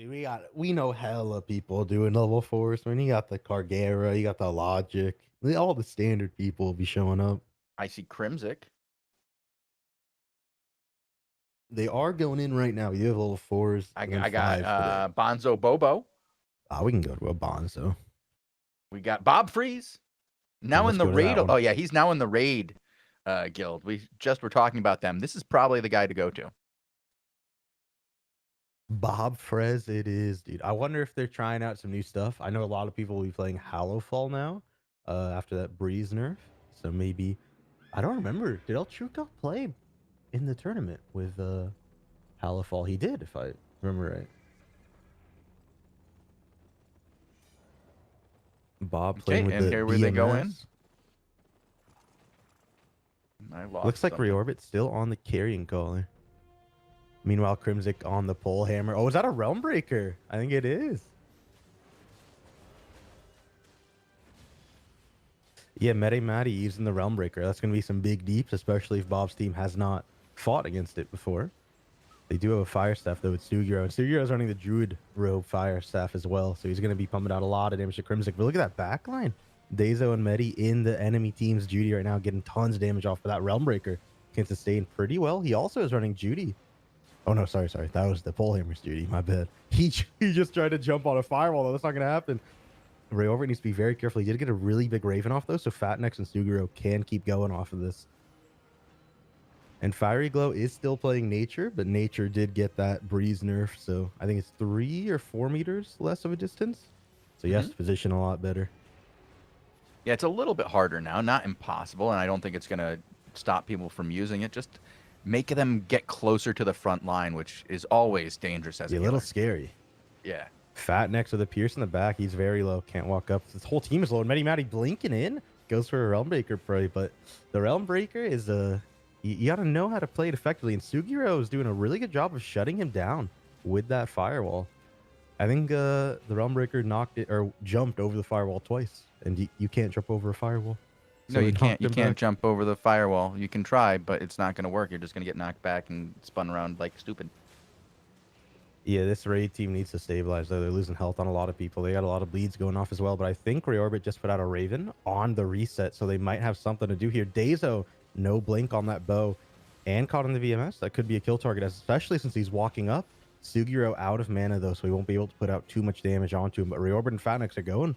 Dude, we know hella people doing level fours. When you got the Cargera, you got the Logic, all the standard people will be showing up. I see Crimsic. They are going in right now. You have level fours I and then I got fives today. Bonzo Bobo. We can go to a Bonzo. We got Bob Freeze. Yeah, Now in let's the go to that raid. one. Oh yeah, he's now in the raid guild. We just were talking about them. This is probably the guy to go to. Bob Frez, it is, dude. I wonder if they're trying out some new stuff. I know a lot of people will be playing Hallowfall now, after that Breeze nerf. So maybe I don't remember. Did El Truco play in the tournament with Hallowfall? He did, if I remember right. Bob playing Okay, with and the here where they go in. BMS. I lost Looks like something. Reorbit still on the carrying collar. Meanwhile, Crimsic on the pole hammer. Oh, is that a Realm Breaker? I think it is. Yeah, Meta Matty using the Realm Breaker. That's going to be some big deeps, especially if Bob's team has not fought against it before. They do have a Fire Staff, though, with Sugiro. And Sugiro's running the Druid Robe Fire Staff as well, so he's going to be pumping out a lot of damage to Crimsic. But look at that backline. Dazo and Medi in the enemy team's Judy right now, getting tons of damage off of that Realm Breaker. Can sustain pretty well. He also is running Judy. Oh, no, sorry. That was the Polehammer's Judy. My bad. He just tried to jump on a firewall, though. That's not going to happen. Ray Over needs to be very careful. He did get a really big Raven off, though, so Fatnex and Sugiro can keep going off of this. And Fiery Glow is still playing Nature, but Nature did get that Breeze nerf, so I think it's 3 or 4 meters less of a distance. So he has to position a lot better. Yeah, it's a little bit harder now. Not impossible, and I don't think it's going to stop people from using it. Just make them get closer to the front line, which is always dangerous as a little healer. scary. Yeah. Fat next with a Pierce in the back. He's very low. Can't walk up. This whole team is low. And Medi Matty blinking in. Goes for a Realm Breaker play. But the Realm Breaker is you got to know how to play it effectively. And Sugiro is doing a really good job of shutting him down with that firewall. I think the Realm Breaker knocked it or jumped over the firewall twice. And you can't jump over a firewall. So no, you can't. You can't jump over the firewall. You can try, but it's not going to work. You're just going to get knocked back and spun around like stupid. Yeah, this raid team needs to stabilize, though. They're losing health on a lot of people. They got a lot of bleeds going off as well. But I think Reorbit just put out a Raven on the reset, so they might have something to do here. Dazo, no blink on that bow, and caught in the VMS. That could be a kill target, especially since he's walking up. Sugiro out of mana, though, so he won't be able to put out too much damage onto him. But Reorbit and Fatnex are going.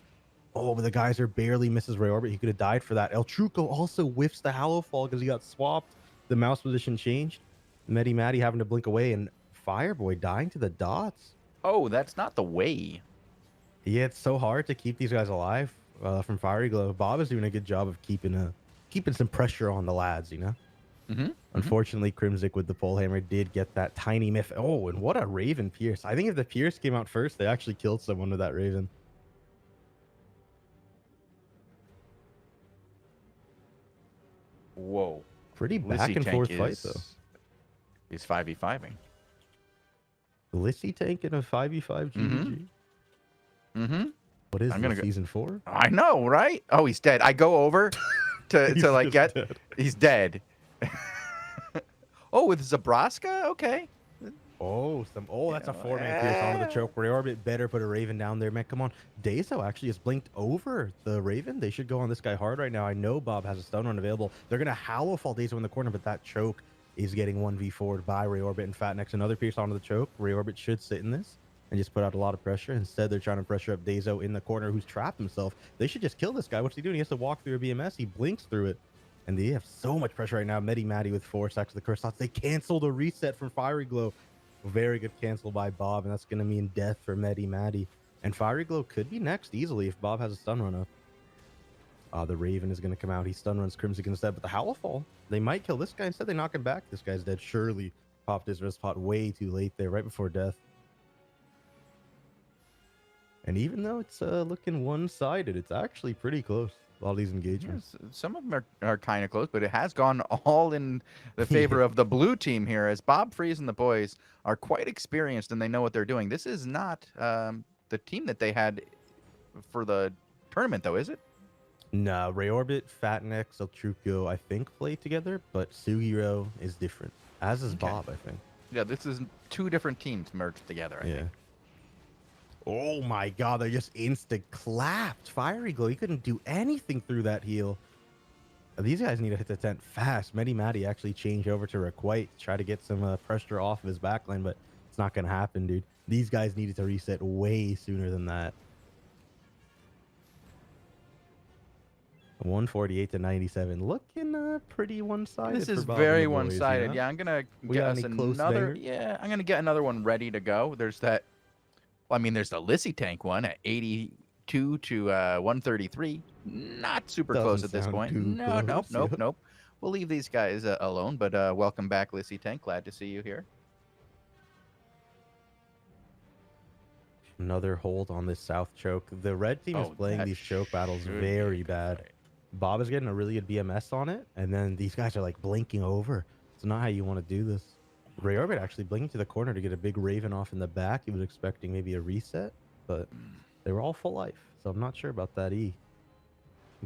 Oh, but the geyser barely misses Reorbit. He could have died for that. El Truco also whiffs the Hallowfall because he got swapped. The mouse position changed. Medi Matty having to blink away, and Fireboy dying to the dots. Oh, that's not the way. Yeah, it's so hard to keep these guys alive from Fiery Glow. Bob is doing a good job of keeping some pressure on the lads, you know? Unfortunately, Crimsic with the Polehammer did get that tiny myth. Oh, and what a Raven Pierce. I think if the Pierce came out first, they actually killed someone with that Raven. Whoa. Pretty back and forth fight, though. He's 5v5ing. Lissy tank in a 5v5 GG. What is this, season 4? I know, right? Oh, he's dead. I go over to like get... Dead. He's dead. Oh, with Zabraska? Okay. Oh, that's a 4-man Pierce onto the choke. Reorbit better put a Raven down there, man. Come on. Dazo actually just blinked over the Raven. They should go on this guy hard right now. I know Bob has a stun run available. They're going to Hallowfall Dazo in the corner, but that choke is getting 1v4'd by Reorbit and Fatnex. Another Pierce onto the choke. Reorbit should sit in this and just put out a lot of pressure. Instead, they're trying to pressure up Dazo in the corner, who's trapped himself. They should just kill this guy. What's he doing? He has to walk through a BMS. He blinks through it. And they have so much pressure right now. Medi Matty with 4 stacks of the curse slots. They cancel the reset from Fiery Glow. Very good cancel by Bob, and that's going to mean death for Medi Matty. And Fiery Glow could be next easily if Bob has a stun run up. The Raven is going to come out. He stun runs Crimson instead, but the Hallowfall, they might kill this guy. Instead, they knock him back. This guy's dead. Surely popped his wrist pot way too late there, right before death. And even though it's looking one-sided, it's actually pretty close. A lot of these engagements. Yes, some of them are kind of close, but it has gone all in the favor of the blue team here, as Bob Freeze and the boys are quite experienced and they know what they're doing. This is not the team that they had for the tournament, though, is it? No, Reorbit, Fatnex, El Truco, I think, play together, but Sugiro is different, as is Bob, I think. Yeah, this is 2 different teams merged together, I think. Oh my god, they just insta clapped Fiery Glow. He couldn't do anything through that heal. These guys need to hit the tent fast. Medi Matty actually changed over to Requite to try to get some pressure off of his backline, but it's not going to happen, dude. These guys needed to reset way sooner than that. 148 to 97. Looking pretty one-sided. This is for Bob very and the boys, one-sided. you know? Yeah, I'm gonna We get got us any close another. bangers? Yeah, I'm gonna get another one ready to go. There's that. Well, I mean, there's the Lissy Tank one at 82 to 133. Not super close Doesn't at this sound point. too No, nope, close, nope, yeah. nope. We'll leave these guys alone. But welcome back, Lissy Tank. Glad to see you here. Another hold on this south choke. The red team is playing that these choke battles should be very a good bad. fight. Bob is getting a really good BMS on it, and then these guys are like blinking over. It's not how you want to do this. Ray Orbit actually blinking to the corner to get a big Raven off in the back. He was expecting maybe a reset, but they were all full life, so I'm not sure about that E.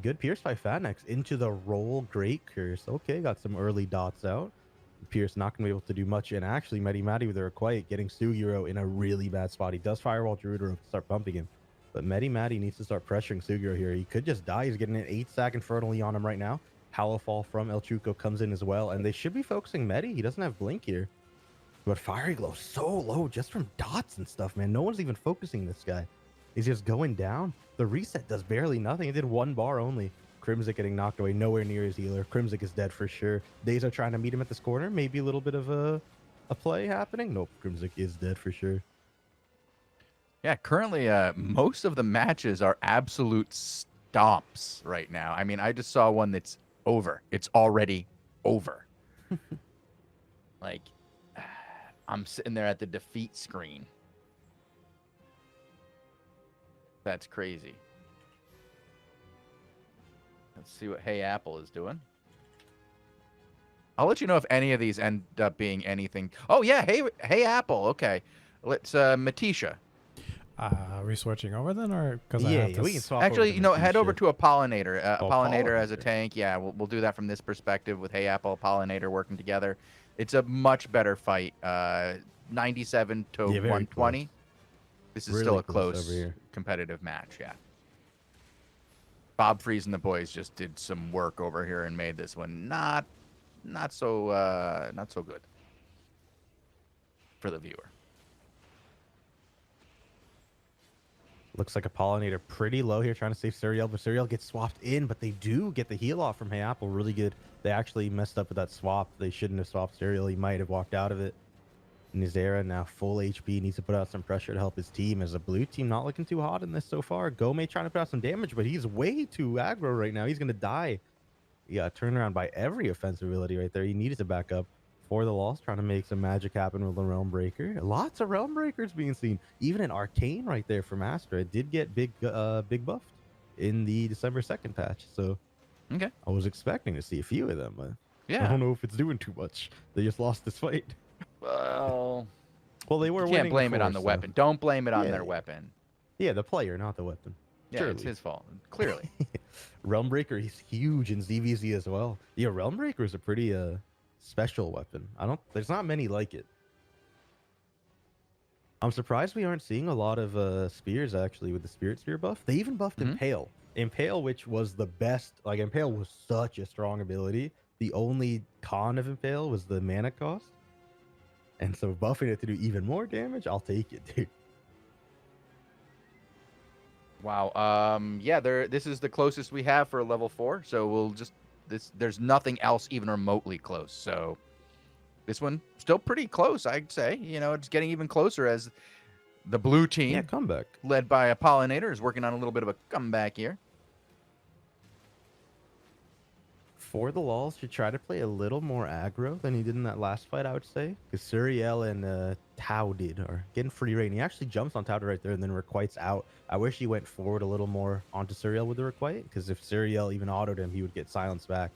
Good Pierce by Fatnex into the roll. Great Curse. Okay, got some early dots out. Pierce not going to be able to do much, and actually Medi Matty with a Requite getting Sugiro in a really bad spot. He does Firewall Druid to start bumping him, but Medi Matty needs to start pressuring Sugiro here. He could just die. He's getting an 8-stack Infernally on him right now. Howlfall from El Chuco comes in as well, and they should be focusing Medi. He doesn't have Blink here. But Fiery Glow so low just from dots and stuff, man. No one's even focusing this guy. He's just going down. The reset does barely nothing. It did 1 bar only. Crimzik getting knocked away, nowhere near his healer. Crimzik is dead for sure. Days trying to meet him at this corner. Maybe a little bit of a play happening. Nope, Crimzik is dead for sure. Yeah, currently most of the matches are absolute stomps right now. I mean, I just saw one that's over. It's already over. Like, I'm sitting there at the defeat screen. That's crazy. Let's see what Hey Apple is doing. I'll let you know if any of these end up being anything. Oh, yeah. Hey Apple. Okay. Let's, Matisha. Are we switching over then, or because I Yeah, have yeah, to we can swap. Actually, over to head over Matisha. to a Pollinator. Pollinator as a Pollinator. tank. Yeah, we'll do that from this perspective with Hey Apple, Pollinator working together. It's a much better fight. 97 to Yeah, very 120. close. This is Really still a close close over here. competitive match. Yeah. Bob Freeze and the boys just did some work over here and made this one not so good for the viewer. Looks like a Pollinator pretty low here, trying to save Suriel, but Suriel gets swapped in, but they do get the heal off from Hey Apple. Really good. They actually messed up with that swap. They shouldn't have swapped Suriel. He might have walked out of it. Nizera now full HP, needs to put out some pressure to help his team, as a blue team not looking too hot in this so far. Gome trying to put out some damage, but he's way too aggro right now. He's going to die. Yeah, turned around by every offensive ability right there. He needed to back up for the loss, trying to make some magic happen with the Realm Breaker. Lots of Realm Breakers being seen. Even an Arcane right there from Astra. It did get big buffed in the December 2nd patch, so Okay. I was expecting to see a few of them. But I Yeah. don't know if it's doing too much. They just lost this fight. Well, Well, they were you winning can't blame it before, on the so- weapon. Don't blame it on Yeah, their yeah. weapon. Yeah, the player, not the weapon. Yeah, it's Surely. his fault. Clearly. Realm Breaker, he's huge in ZVZ as well. Yeah, Realm Breaker is a pretty special weapon. There's not many like it. I'm surprised we aren't seeing a lot of spears actually with the Spirit Spear buff. They even buffed Impale. Impale, which was the best. Like, Impale was such a strong ability. The only con of Impale was the mana cost. And so buffing it to do even more damage, I'll take it, dude. Wow. Yeah, this is the closest we have for a level 4, so we'll just there's nothing else even remotely close. So this one still pretty close, I'd say. You know, it's getting even closer as the blue team, Yeah, comeback. led by a Pollinator, is working on a little bit of a comeback here. For the Lols, should try to play a little more aggro than he did in that last fight, I would say. Because Suriel and Tau are getting free reign. He actually jumps on Tau right there and then Requite's out. I wish he went forward a little more onto Suriel with the Requite, because if Suriel even autoed him, he would get silenced back.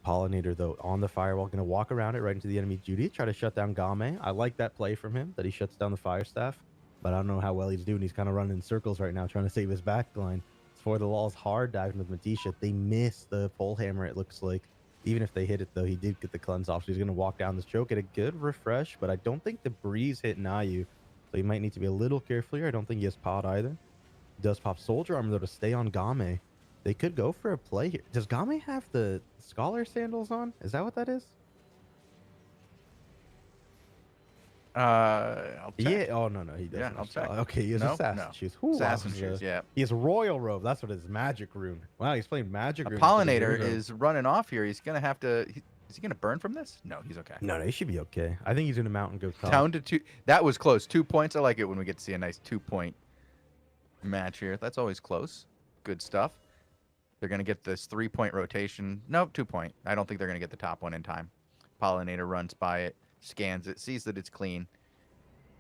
Pollinator, though, on the Firewall, going to walk around it right into the enemy Judy, try to shut down Game. I like that play from him, that he shuts down the Fire Staff, but I don't know how well he's doing. He's kind of running in circles right now, trying to save his backline. For the Lols, hard diving with Matisha. They missed the pole hammer, it looks like. Even if they hit it, though, he did get the cleanse off. So he's going to walk down this choke, get a good refresh, but I don't think the breeze hit Nayu. So he might need to be a little careful here. I don't think he has pod either. He does pop soldier armor though to stay on Game. They could go for a play here. Does Game have the scholar sandals on? Is that what that is? I'll check. Yeah. Oh no, he doesn't. Yeah, I'll check. Okay, he has No, assassin no. shoes. Ooh, Assassin wow, shoes, yeah. He has royal robe. That's what it is. Magic rune. Wow, he's playing magic A rune. pollinator is running off here. He's gonna have to. Is he gonna burn from this? No, he's okay. No, he should be okay. I think he's gonna mount and go top. Down to 2. That was close. 2 points. I like it when we get to see a nice 2-point match here. That's always close. Good stuff. They're gonna get this 3-point rotation. Nope, 2-point. I don't think they're gonna get the top one in time. Pollinator runs by it, scans it, sees that it's clean.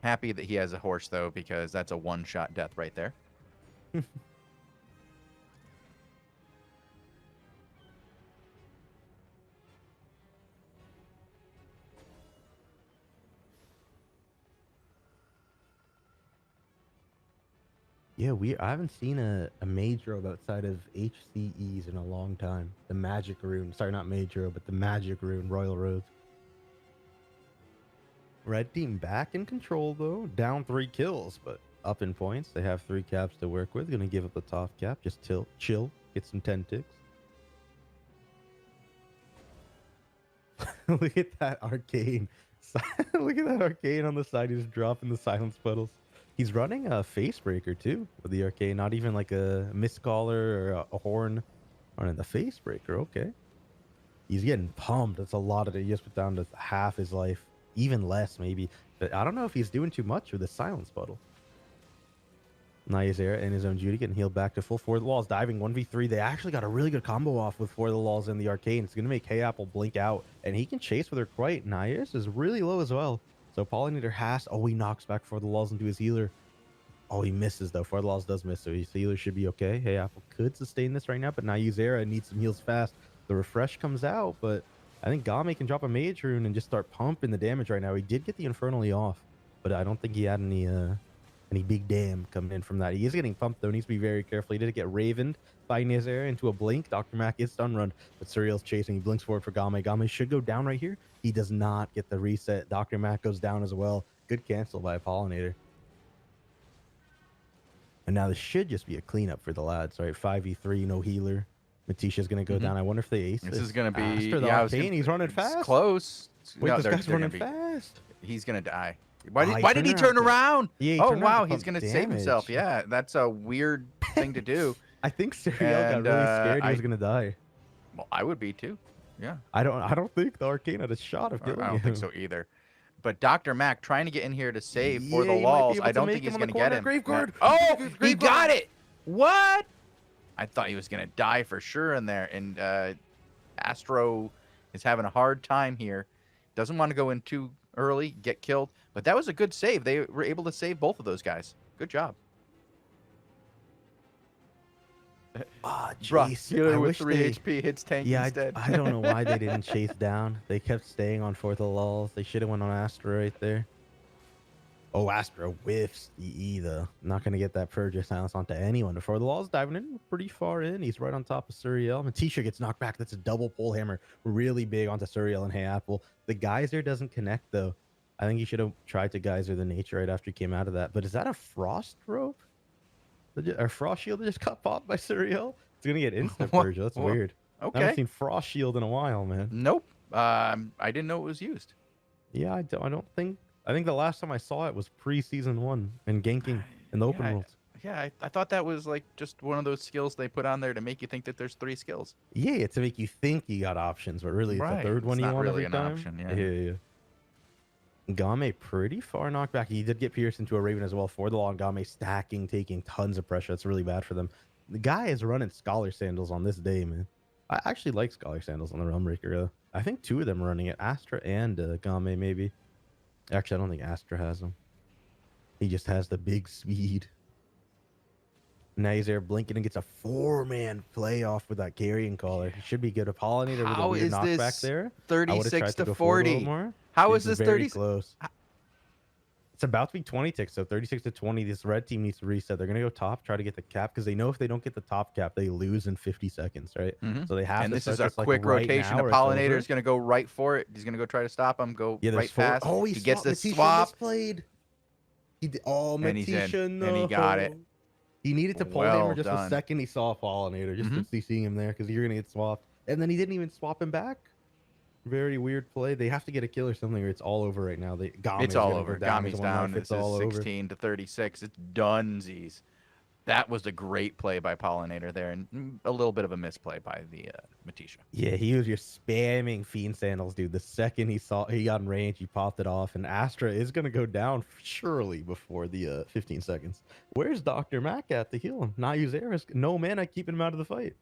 Happy that he has a horse though, because that's a one-shot death right there. Yeah, I haven't seen a mage robe outside of HCEs in a long time. The magic rune. Sorry, not mage robe, but the magic rune, royal robe. Red team back in control though. Down 3 kills, but up in points. They have 3 caps to work with. Gonna give up the top cap. Just chill. Get some 10 ticks. Look at that arcane. Look at that arcane on the side. He's dropping the silence puddles. He's running a face breaker too with the arcane. Not even like a mist collar or a horn. Running the face breaker. Okay. He's getting pumped. That's a lot of it. He just put down to half his life. Even less, maybe. But I don't know if he's doing too much with the silence puddle. Nayazera in his own duty getting healed back to full. For the walls diving 1v3. They actually got a really good combo off with For the Walls and the arcane. It's going to make Hey Apple blink out. And he can chase with her quite. Nayaz is really low as well. So Pollinator has... Oh, he knocks back For the Walls into his healer. Oh, he misses though. For the Walls does miss. So his healer should be okay. Hey Apple could sustain this right now. But Nayazera needs some heals fast. The refresh comes out. But I think Game can drop a mage rune and just start pumping the damage right now. He did get the Infernally off. But I don't think he had any big damn coming in from that. He is getting pumped though. Needs to be very careful. He did get ravened by Nizera into a blink. Dr. Mac is stun run, but Surreal's chasing. He blinks forward for Game. Game should go down right here. He does not get the reset. Dr. Mac goes down as well. Good cancel by Pollinator. And now this should just be a cleanup for the lads, right? 5v3, no healer. Matisha's going to go down. I wonder if they ace This is going to be... Aster, the arcane, he's running fast. Close. Wait, No, this guy's running be, fast. He's going to die. Why he did he turned turn around to- around? Yeah, he Oh, turned around wow. to He's pump going to save himself. damage. Yeah, that's a weird thing to do. I think Surreal got really scared he was going to die. Well, I would be too. Yeah. I don't think the arcane had a shot of killing I don't think him. so either. But Dr. Mac trying to get in here to save for Yeah, the he might be walls. able I to don't make think he's him on going the to get corner. him. Graveguard. Oh, he Graveguard. got it. What? I thought he was going to die for sure in there. And Astro is having a hard time here. Doesn't want to go in too early, get killed. But that was a good save. They were able to save both of those guys. Good job. Ah, Bruh, jeez. healer I with wish 3 they... HP hits tank Yeah, instead. I don't know why they didn't chase down. They kept staying on Fourth of Lulls. They should have went on Astra right there. Oh, Astra whiffs EE though. Not going to get that Purge of Silence onto anyone. Before the Lulls diving in pretty far in. He's right on top of Suriel. Matisha gets knocked back. That's a double pole hammer. Really big onto Suriel and Hey Apple. The Geyser doesn't connect though. I think he should have tried to Geyser the Nature right after he came out of that. But is that a Frost rope? Or Frost Shield that just got popped by Suriel? It's going to get instant Purge. That's weird. I Okay. haven't seen Frost Shield in a while, man. Nope. I didn't know it was used. Yeah, I don't think... I think the last time I saw it was pre-season 1 and ganking in the open world. Yeah, I thought that was like just one of those skills they put on there to make you think that there's 3 skills. Yeah, to make you think you got options, but really it's the third one It's you not want really every an time. option, Yeah. Game pretty far knocked back. He did get pierced into a Raven as well for the long. Game stacking, taking tons of pressure. That's really bad for them. The guy is running Scholar Sandals on this day, man. I actually like Scholar Sandals on the Realmbreaker. I think 2 of them are running it. Astra and Game, maybe. Actually, I don't think Astra has them. He just has the big speed. Now he's there blinking and gets a 4-man playoff with that carrying collar. He should be good. A Pollinator with a How weird is knockback this there. 36 to go forward a 40? little more. How This is this very 30? close? It's about to be 20 ticks, so 36 to 20. This red team needs to reset. They're going to go top, try to get the cap, because they know if they don't get the top cap, they lose in 50 seconds, right? So they have And to this is start a like, quick right rotation. now The or it's Pollinator over. is going to go right for it. He's going to go try to stop him, go Yeah, there's right 4. past. Oh, he gets the Matisha swap. misplayed. He did. Oh, And he's in, Matisha, no. and he got it. He needed to pull Well hammer just the done. second he saw Pollinator, just to see seeing him there, because you're gonna get swapped. And then he didn't even swap him back. Very weird play. They have to get a kill or something, or it's all over right now. It's all over. Gami's down. This is 16 to 36. It's dunsies. That was a great play by Pollinator there, and a little bit of a misplay by the Matisha. Yeah, he was just spamming Fiend Sandals, dude. The second he got in range, he popped it off, and Astra is gonna go down surely before the 15 seconds. Where's Dr. Mac at to heal him? Not use Aris. No mana keeping him out of the fight.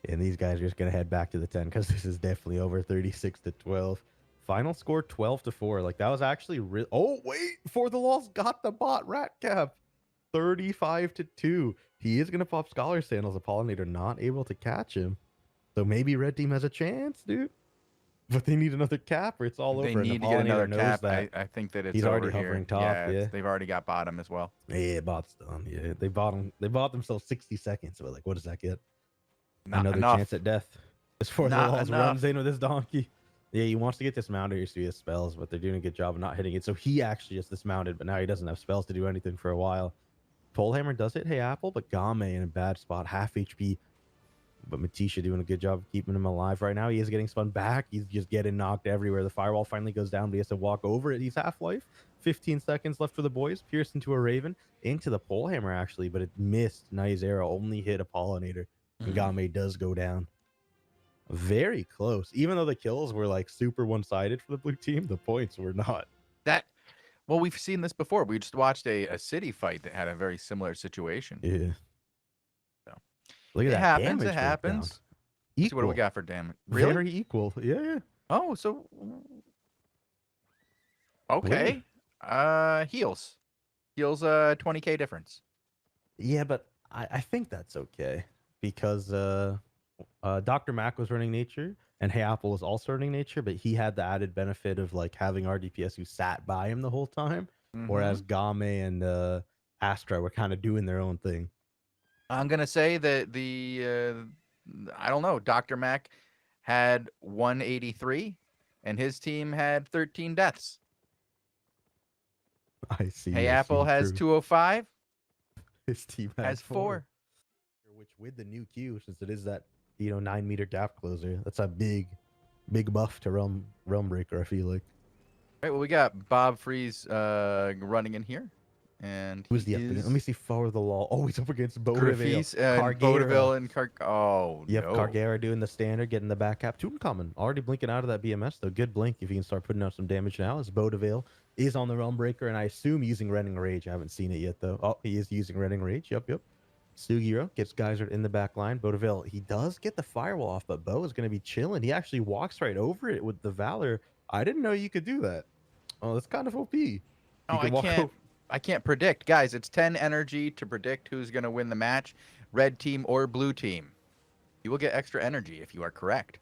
And these guys are just gonna head back to the 10 because this is definitely over 36 to 12. Final score 12 to 4. Like that was actually real. Oh wait, For the Lost got the bot rat cap. 35 to 2. He is gonna pop Scholar Sandals. A Pollinator not able to catch him. So maybe red team has a chance, dude. But they need another cap or it's all over. They need to get another cap. I think that it's he's already over hovering here. top. Yeah, they've already got bottom as well. Yeah, bot's done. Yeah, they bought themselves 60 seconds. But like, what does that get? Not Another enough. chance at death. As For the Lost runs in with his donkey. Yeah, he wants to get dismounted here so he has spells, but they're doing a good job of not hitting it. So he actually just dismounted, but now he doesn't have spells to do anything for a while. Polehammer does hit Hey Apple, but Game in a bad spot, half HP. But Matisha doing a good job of keeping him alive right now. He is getting spun back. He's just getting knocked everywhere. The firewall finally goes down, but he has to walk over it. He's half-life. 15 seconds left for the boys. Pierce into a Raven. Into the Polehammer, actually, but it missed. Nice arrow. Only hit a Pollinator. And Game does go down. Very close. Even though the kills were like super one-sided for the blue team, the points were not. Well, we've seen this before. We just watched a city fight that had a very similar situation. Yeah. So look at it that. Happens. It breakdown. happens. Let's see what do we got for damage? Really? Very equal. Yeah. Oh, so okay. Heals. Heals 20k difference. Yeah, but I think that's okay because Dr. Mac was running nature and Hey Apple was also running nature, but he had the added benefit of like having RDPS who sat by him the whole time, whereas Game and Astra were kind of doing their own thing. I'm gonna say that I don't know. Dr. Mac had 183, and his team had 13 deaths. I see. Hey Apple has 205. His team has 4. Which with the new Q, since it is that 9-meter gap closer, that's a big buff to Realm Breaker. I feel like. All right. Well, we got Bob Freeze running in here. And who's the let me see For the Law. Oh, he's up against Bodeville. Bodeville and Yep, no. Cargera doing the standard, getting the back cap. Tutankhamun already blinking out of that BMS, though. Good blink if you can start putting out some damage now. As Bodeville is on the Realm Breaker, and I assume using Rending Rage. I haven't seen it yet, though. Oh, he is using Rending Rage. Yep. Sugiro gets Geyser in the back line. Bodeville, he does get the firewall off, but Bo is going to be chilling. He actually walks right over it with the Valor. I didn't know you could do that. Oh, that's kind of OP. I can't predict. Guys, it's 10 energy to predict who's going to win the match, red team or blue team. You will get extra energy if you are correct.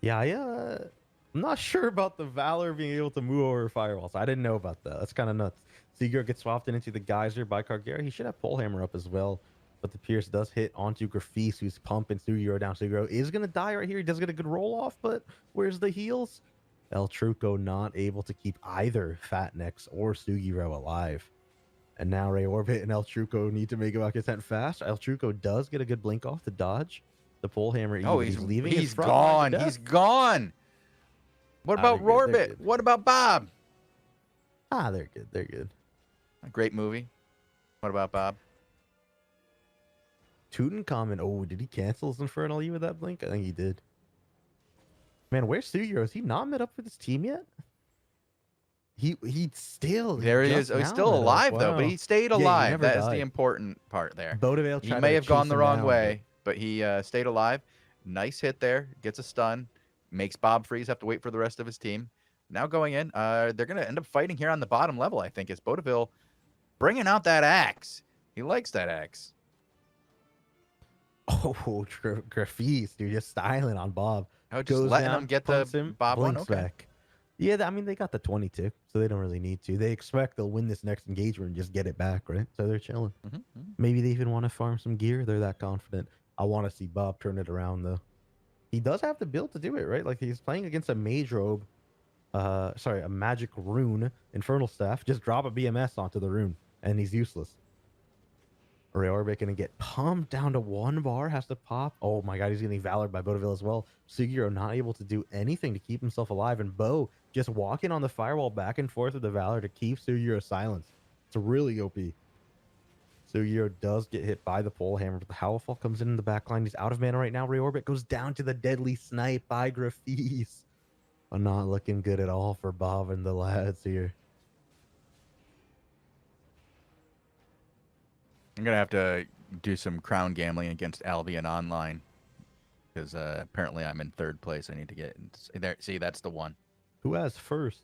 Yeah, I'm not sure about the Valor being able to move over firewalls. I didn't know about that. That's kind of nuts. Sugiro gets swapped into the Geyser by Cargera. He should have Polehammer up as well. But the Pierce does hit onto Grafis, who's pumping Sugiro down. Sugiro is going to die right here. He does get a good roll off, but where's the heals? El Truco not able to keep either Fatnex or Sugiro alive. And now Ray Orbit and El Truco need to make it back his tent fast. El Truco does get a good blink off to dodge the Polehammer. Oh, he's leaving. He's gone. He's gone. What about Rorbit? What about Bob? They're good. They're good. A great movie. What about Bob? Tutankhamun. Oh, did he cancel his Infernal E with that blink? I think he did. Man, where's Sugiro? Is he not met up with his team yet? He still there he is. Oh, he's still alive though, but he stayed alive. That is the important part there. Bodeville he may have gone the wrong way, but he stayed alive. Nice hit there. Gets a stun. Makes Bob Freeze have to wait for the rest of his team. Now going in, they're going to end up fighting here on the bottom level, I think, is Bodeville bringing out that axe. He likes that axe. Oh, Grafis, dude, just styling on Bob. Oh, just letting him get the Bob one. Okay. Back. Yeah, I mean, they got the 22, so they don't really need to. They expect they'll win this next engagement and just get it back, right? So they're chilling. Maybe they even want to farm some gear. They're that confident. I want to see Bob turn it around, though. He does have the build to do it, right? Like, he's playing against a Mage Robe sorry, a magic rune, Infernal Staff. Just drop a BMS onto the rune, and he's useless. Reorbit gonna get pumped down to 1 bar, has to pop. Oh my god, he's getting valored by Bodaville as well. Sugiro not able to do anything to keep himself alive, and Bo just walking on the firewall back and forth with the Valor to keep Sugiro silenced. It's really OP. Sugiro does get hit by the pole hammer, but the Howlfall comes in the back line. He's out of mana right now. Reorbit goes down to the deadly snipe by Grafis. Not looking good at all for Bob and the lads here. I'm gonna have to do some crown gambling against Albion Online because apparently I'm in 3rd place. I need to get there. See, that's the one. Who has first?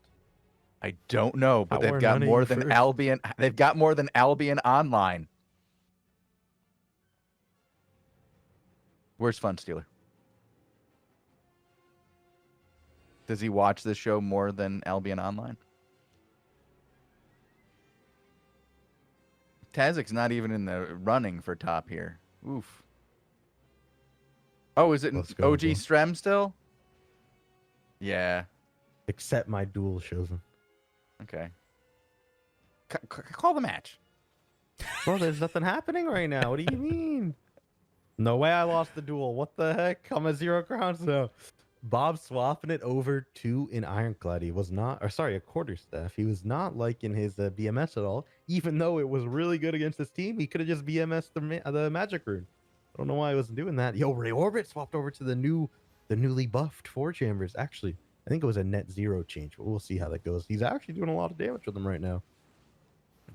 I don't know, but How they've are got none of more you than first? Albion. They've got more than Albion Online. Where's Fun Stealer? Does he watch this show more than Albion Online? Tazzik's not even in the running for top here. Oof. Oh, is it Let's go, OG bro. Strem still? Yeah. Accept my duel, Shozen. Okay. Call the match. Bro, there's nothing happening right now. What do you mean? No way I lost the duel. What the heck? I'm at 0 crowns now. Bob swapping it over to an Ironclad. He was not, or sorry, a quarterstaff. He was not liking his BMS at all. Even though it was really good against his team, he could have just BMS'd the magic rune. I don't know why he wasn't doing that. Yo, Reorbit swapped over to the newly buffed 4 chambers. Actually, I think it was a net 0 change, but we'll see how that goes. He's actually doing a lot of damage with them right now.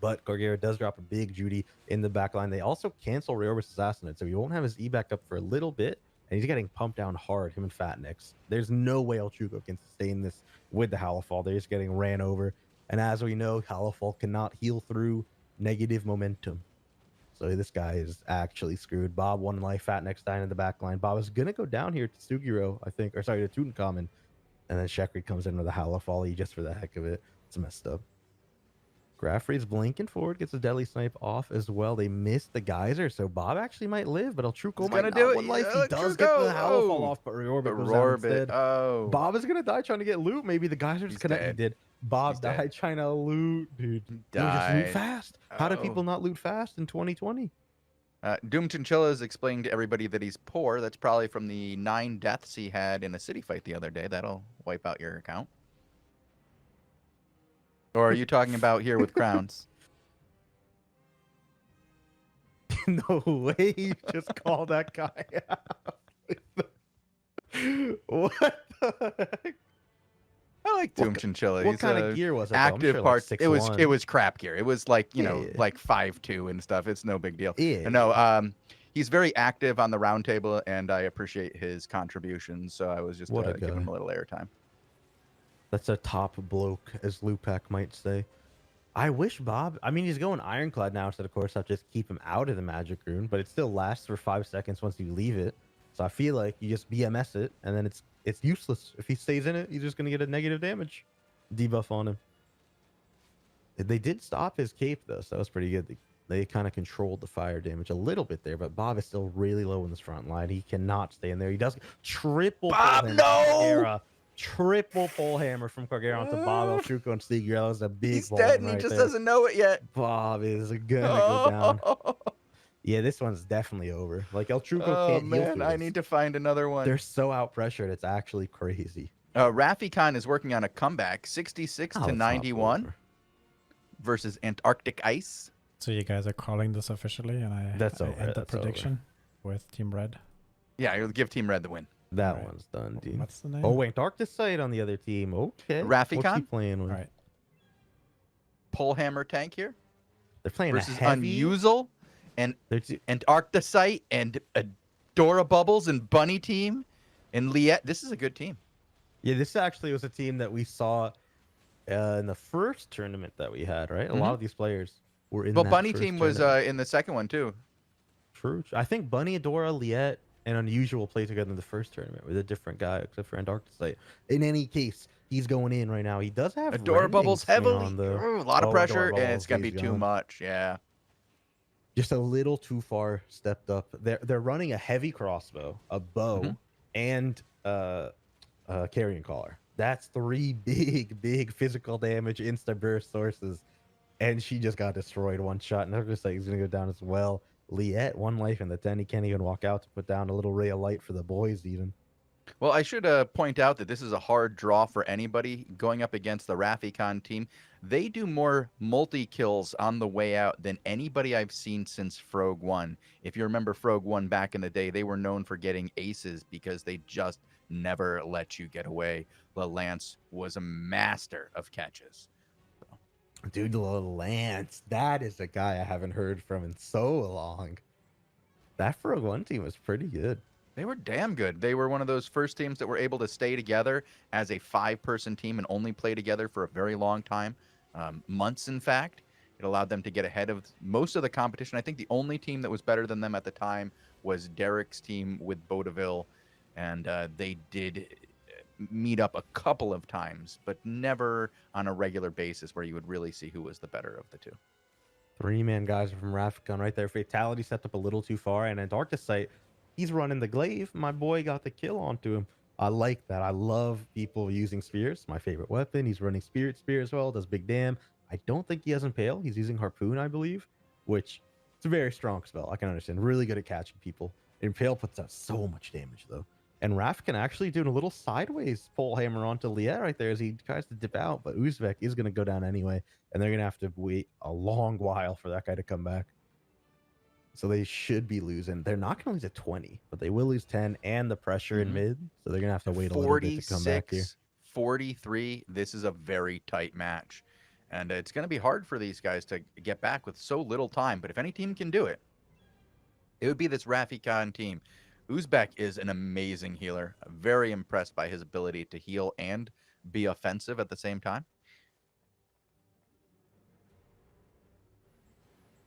But Gorgera does drop a big Judy in the back line. They also cancel Reorbit's Assassinate, so he won't have his E back up for a little bit. And he's getting pumped down hard, him and Fatnix. There's no way El Chuco can sustain this with the Howlfall. They're just getting ran over. And as we know, Howlfall cannot heal through negative momentum. So this guy is actually screwed. Bob 1 life, Fatnix dying in the back line. Bob is going to go down here to Sugiro, I think. Or sorry, to Tutankhamun. And then Shekri comes in with a Howlfall just for the heck of it. It's messed up. Graffrey's blinking forward, gets a deadly snipe off as well. They missed the geyser, so Bob actually might live, but El Truco might not. do it. 1 life, Yeah, he does Truco. get the Howlfall Oh. off, but Reorbit goes down Rorbit. instead. Oh. Bob is gonna die trying to get loot. Maybe the geyser He's just connected. He dead. did. Bob He's died dead. trying to loot, dude. Yo, just Died. loot fast. How do Oh. people not loot fast in 2020? Doom Chinchilla has explained to everybody that he's poor. That's probably from the 9 deaths he had in a city fight the other day. That'll wipe out your account. Or are you talking about here with crowns? No way, you just called that guy out. What the heck? I like Doom What Chinchilla. What He's kind a of gear was it? though? I'm active sure, parts. Like It 6'1". was crap gear. It was like, Yeah. like 5'2" and stuff. It's no big deal. Yeah. No, he's very active on the round table, and I appreciate his contributions. So I was just What a giving him guy. a little airtime. That's a top bloke, as Lupac might say. I wish Bob. I mean, he's going Ironclad now instead of course. I'll just keep him out of the magic rune, but it still lasts for 5 seconds once you leave it. So I feel like you just BMS it, and then it's useless. If he stays in it, he's just gonna get a negative damage debuff on him. They did stop his cape though, so that was pretty good. They kind of controlled the fire damage a little bit there, but Bob is still really low in this front line. He cannot stay in there. He does triple. Bob, pull hammer no! from Cargera. Triple pull hammer from Cargera onto Bob, El Truco, and Stiegler. That was a big He's ball dead, and right he just there. doesn't know it yet. Bob is gonna go down. Yeah, this one's definitely over. Like El Truco Oh can't heal man, through I this. need to find another one. They're so out pressured. It's actually crazy. Rafi Khan is working on a comeback, 66 Oh, to it's not 91 over. versus Antarctic Ice. So you guys are calling this officially, and I That's I over, end the that's over. prediction with Team Red. Yeah, you'll give Team Red the win. That Right. one's done, dude. What's the name? Oh wait, Darkness Sight on the other team. Okay. Rafi What's he Khan? playing with? All right. Pole Hammer tank here They're playing versus a heavy. Unusual and Antarcticite and Adora Bubbles and Bunny team and Liette. This is a good team. Yeah, this actually was a team that we saw in the first tournament that we had, right? A lot Mhm. of these players were in Well, that Bunny first team was tournament. in the second one too. True. I think Bunny, Adora, Liette, and Unusual played together in the first tournament with a different guy, except for Antarcticite. In any case, he's going in right now. He does have Adora rending Bubbles swing heavily. on, though. Ooh, a lot of Oh, pressure, Adora and it's gonna be Bubbles, too he's much. Yeah. just a little too far stepped up. They're running a heavy crossbow, a bow, Mhm. and carrion collar. That's 3 big physical damage insta burst sources. And she just got destroyed one shot. And they're just like, he's going to go down as well. Liette, 1 life in the 10. He can't even walk out to put down a little ray of light for the boys even. Well, I should point out that this is a hard draw for anybody going up against the Rafikon team. They do more multi-kills on the way out than anybody I've seen since Frog 1. If you remember Frog 1 back in the day, they were known for getting aces because they just never let you get away. The Lance was a master of catches. Dude, the little Lance, that is a guy I haven't heard from in so long. That Frog 1 team was pretty good. They were damn good. They were one of those first teams that were able to stay together as a 5-person team and only play together for a very long time, months in fact. It allowed them to get ahead of most of the competition. I think the only team that was better than them at the time was Derek's team with Vaudeville, and they did meet up a couple of times, but never on a regular basis where you would really see who was the better of the two. 3-man guys from Rafikon right there. Fatality set up a little too far, and Antarcticite, he's running the glaive. My boy got the kill onto him. I like that. I love people using spears. My favorite weapon. He's running Spirit Spear as well. Does big damn. I don't think he has Impale. He's using Harpoon, I believe, which it's a very strong spell. I can understand. Really good at catching people. Impale puts out so much damage, though. And Rafikon actually doing a little sideways pole hammer onto Liette right there as he tries to dip out. But Uzbek is going to go down anyway. And they're going to have to wait a long while for that guy to come back. So they should be losing. They're not going to lose at 20, but they will lose 10 and the pressure in mid. So they're going to have to wait a little bit to come back here. 43. This is a very tight match. And it's going to be hard for these guys to get back with so little time. But if any team can do it, it would be this Rafikon team. Uzbek is an amazing healer. Very impressed by his ability to heal and be offensive at the same time.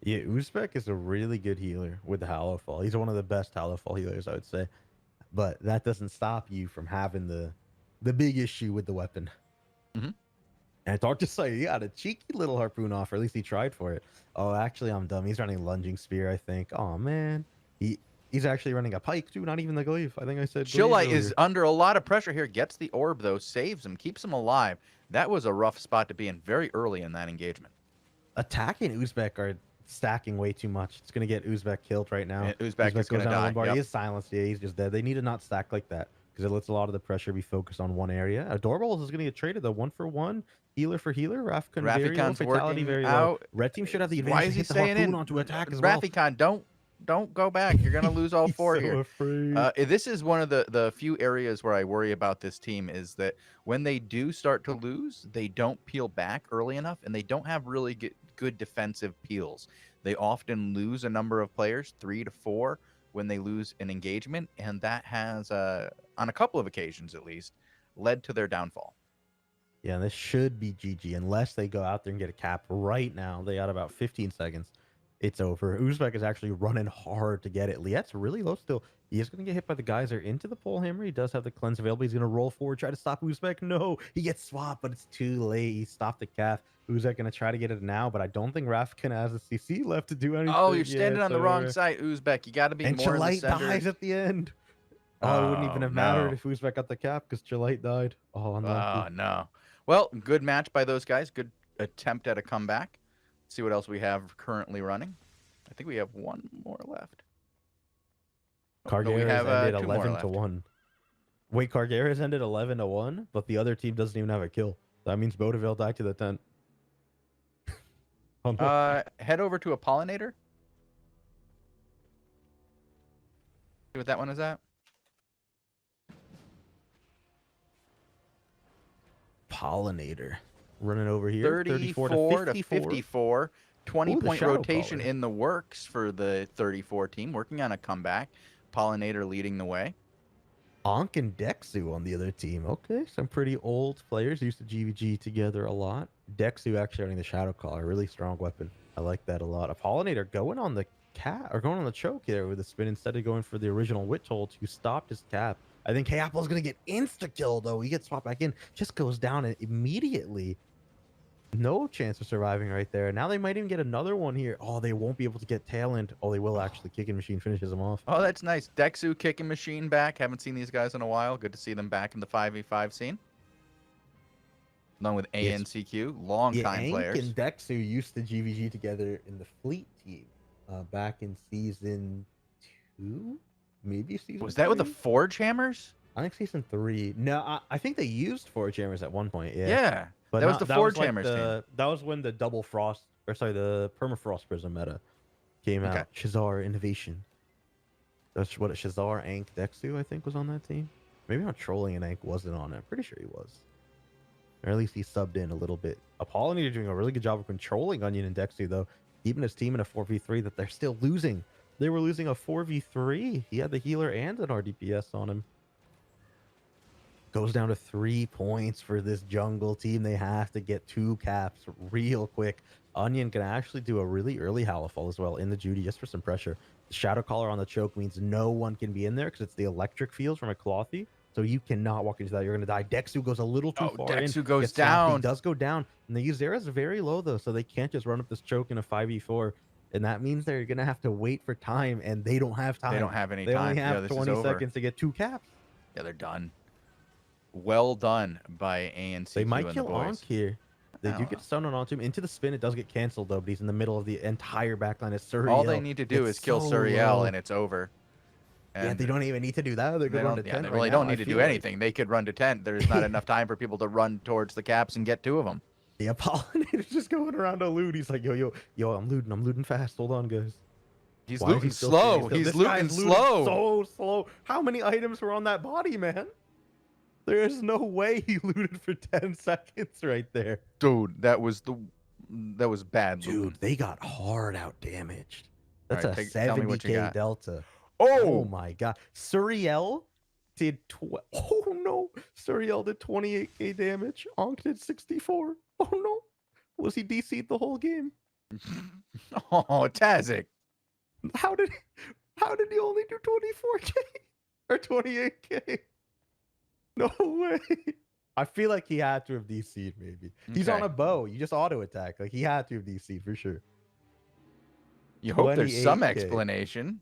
Yeah, Uzbek is a really good healer with the Hallow Fall. He's one of the best Hallow Fall healers, I would say. But that doesn't stop you from having the big issue with the weapon. Mm-hmm. And Antarcticite, he got a cheeky little harpoon off, or at least he tried for it. Oh, actually, I'm dumb. He's running Lunging Spear, I think. Oh, man. He's actually running a pike, too, not even the glaive. I think I said Chillite is under a lot of pressure here. Gets the orb, though. Saves him. Keeps him alive. That was a rough spot to be in very early in that engagement. Attacking Uzbek are stacking way too much. It's going to get Uzbek killed right now. Yeah, Uzbek is going to die. Yep. He is silenced. Yeah, he's just dead. They need to not stack like that because it lets a lot of the pressure be focused on one area. Adorables is going to get traded, though. 1-for-1. Healer for healer. Rafikon very low. Fatality very low. Red team should have the advantage. Why is he staying in? Onto attack as well. Rafikon, don't go back. You're going to lose all 4 here. This is one of the few areas where I worry about this team is that when they do start to lose, they don't peel back early enough, and they don't have really good defensive peels. They often lose a number of players, 3 to 4, when they lose an engagement, and that has, on a couple of occasions at least, led to their downfall. Yeah, this should be GG unless they go out there and get a cap right now. They got about 15 seconds. It's over. Uzbek is actually running hard to get it. Liette's really low still. He is going to get hit by the geyser into the pole hammer. He does have the cleanse available. He's going to roll forward, try to stop Uzbek. No, he gets swapped, but it's too late. He stopped the calf. Uzbek going to try to get it now, but I don't think Rafikon has a CC left to do anything. Oh, you're standing on the wrong side, Uzbek. You got to be more in the center. And Chillite dies at the end. Oh, it wouldn't even have mattered if Uzbek got the cap because Chillite died. Oh, unlucky. No. Well, good match by those guys. Good attempt at a comeback. Let's see what else we have currently running. I think we have one more left. Cargera's ended 11-1. Wait, Cargera's ended 11-1, but the other team doesn't even have a kill. That means Vaudeville died to the tent. Head over to a Pollinator. See what that one is at. Pollinator. Running over here. 34 to 54. 20-point rotation in the works for the 34 team. Working on a comeback. Pollinator leading the way. Ankh and Dexu on the other team. Okay, some pretty old players used to GVG together a lot. Dexu actually running the Shadow Caller, really strong weapon. I like that a lot. A Pollinator going on the cat or going on the choke here with the spin instead of going for the original Witchhold who stopped his cap. I think K-Apple's gonna get insta kill though. He gets swapped back in, just goes down immediately. No chance of surviving right there. Now they might even get another one here. Oh, they won't be able to get Talent. Oh, they will actually. Kicking Machine finishes them off. Oh, that's nice. Dexu Kicking Machine back. Haven't seen these guys in a while. Good to see them back in the 5v5 scene. along with A Yes. and CQ, long-time Ank players. and Dexu used to GVG together in the Fleet team back in season 2, maybe season Was that with the 3? Forge Hammers? I think season 3. No, I think they used Forge Hammers at one point. Yeah, Yeah, but that was not, the that was Forge like Hammers team. that was when the double frost, or sorry, the permafrost prism meta came Okay. out. Shazar Innovation. That's what Shazar, Ank, Dexu, I think, was on that team. Maybe not trolling and Ank wasn't on it. I'm pretty sure he was. Or at least he subbed in a little bit. Apollinator doing a really good job of controlling Onion and Dexu, though. Keeping his team in a 4v3 that they're still losing. They were losing a 4v3. He had the healer and an RDPS on him. Goes down to 3 points for this jungle team. They have to get 2 caps real quick. Onion can actually do a really early Halifal as well in the Judy just for some pressure. The Shadow Collar on the choke means no one can be in there because it's the electric fields from a Clothy. So you cannot walk into that. You're going to die. Dexu goes a little too far in. Dexu goes Gets slapped. down. He does go down. And the Uzera's very low, though, so they can't just run up this choke in a 5v4. And that means they're going to have to wait for time, and they don't have time. They don't have any They time. only have this 20 is over. seconds to get 2 caps. Yeah, they're done. Well done by ANC. They might and kill the boys. Ankh here. They I do don't get know. stun onto him. Into the spin, it does get canceled, though, but he's in the middle of the entire backline. It's Suriel. All they need to do It's is kill so Suriel, low. and it's over. Yeah, And they don't even need to do that. They're they going to run don't, to yeah, 10 they right really now, don't I need to do feel like. anything. They could run to 10. There's not enough time for people to run towards the caps and get 2 of them. The Apollinator's just going around to loot. He's like, yo, I'm looting fast. Hold on, guys. He's Why is he looting still slow. standing still? He's This looting guy's looting slow. so slow. How many items were on that body, man? There is no way he looted for 10 seconds right there. Dude, that was bad. Dude, looting. they got hard out damaged. That's All right, a tell me what you 70k got. delta. Oh, Oh my god. Suriel did oh no. Suriel did 28k damage. Ankh did 64. Oh no. Was he DC'd the whole game? oh, Tazzik. How did he only do 24k or 28k? No way. I feel like he had to have DC'd maybe. He's on Okay. a bow. You just auto attack. Like he had to have DC'd for sure. You hope there's some 28K. explanation.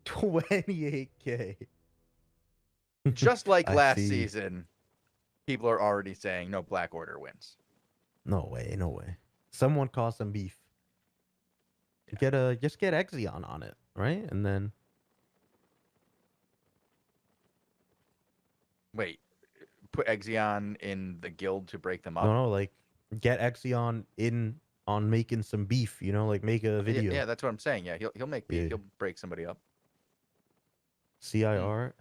28k. Just like I last see. season, people are already saying no Black Order wins. No way, no way. Someone cause some beef. Just get Exion on it, right? And then Wait, put Exion in the guild to break them up? no, like get Exion in on making some beef, like make a Yeah, video. yeah, that's what I'm saying. Yeah, he'll make beef. Yeah. He'll break somebody up. CIR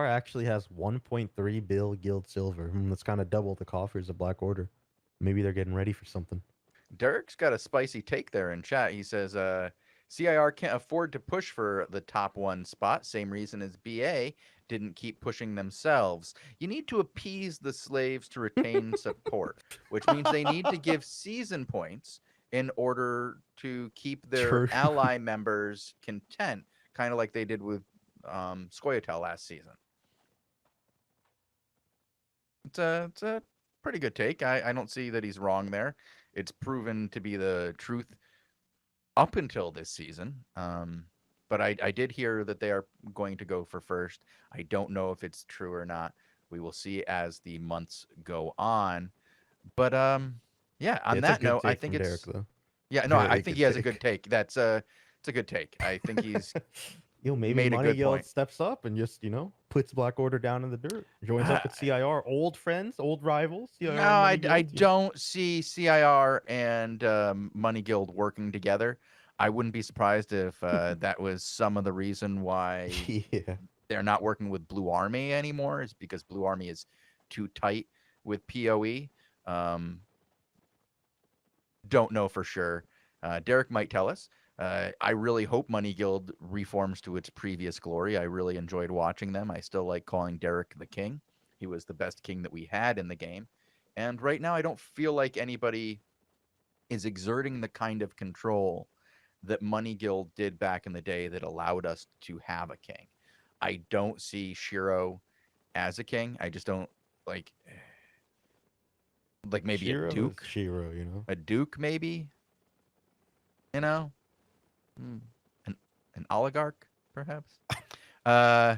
actually has 1.3 bill guild silver. That's kind of double the coffers of Black Order. Maybe they're getting ready for something. Derek's got a spicy take there in chat. He says, CIR can't afford to push for the top 1 spot. Same reason as BA didn't keep pushing themselves. You need to appease the slaves to retain support, which means they need to give season points in order to keep their True. ally members content, kind of like they did with Scoia'tael last season. It's a pretty good take. I don't see that he's wrong there. It's proven to be the truth up until this season. But I did hear that they are going to go for first. I don't know if it's true or not. We will see as the months go on. But yeah, on It's a that good note, I take think from it's Derek, though. yeah, no, I Very think good he has a take. good take. It's a good take. I think he's Maybe made a Money good Guild point. steps up and just, puts Black Order down in the dirt. Joins up with CIR. Old friends, old rivals. CIR and No, Money I Guild, don't see CIR and Money Guild working together. I wouldn't be surprised if that was some of the reason why Yeah. they're not working with Blue Army anymore, is because Blue Army is too tight with PoE. Don't know for sure. Derek might tell us. I really hope Money Guild reforms to its previous glory. I really enjoyed watching them. I still like calling Derek the king. He was the best king that we had in the game. And right now, I don't feel like anybody is exerting the kind of control that Money Guild did back in the day that allowed us to have a king. I don't see Shiro as a king. I just don't like maybe Shiro a is duke. Shiro, A duke, maybe. An oligarch, perhaps. Yeah.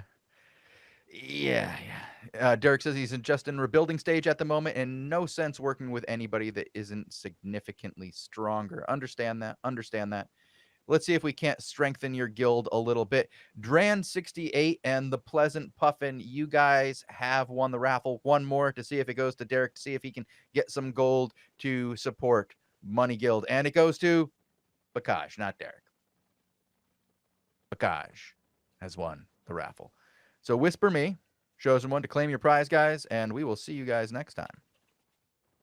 Derek says he's just in rebuilding stage at the moment and no sense working with anybody that isn't significantly stronger. Understand that. Understand that. Let's see if we can't strengthen your guild a little bit. Dran68 and the Pleasant Puffin, you guys have won the raffle. One more to see if it goes to Derek, to see if he can get some gold to support Money Guild. And it goes to Bakaj, not Derek. Bakaj has won the raffle. So whisper me, Shozen one, to claim your prize, guys, and we will see you guys next time.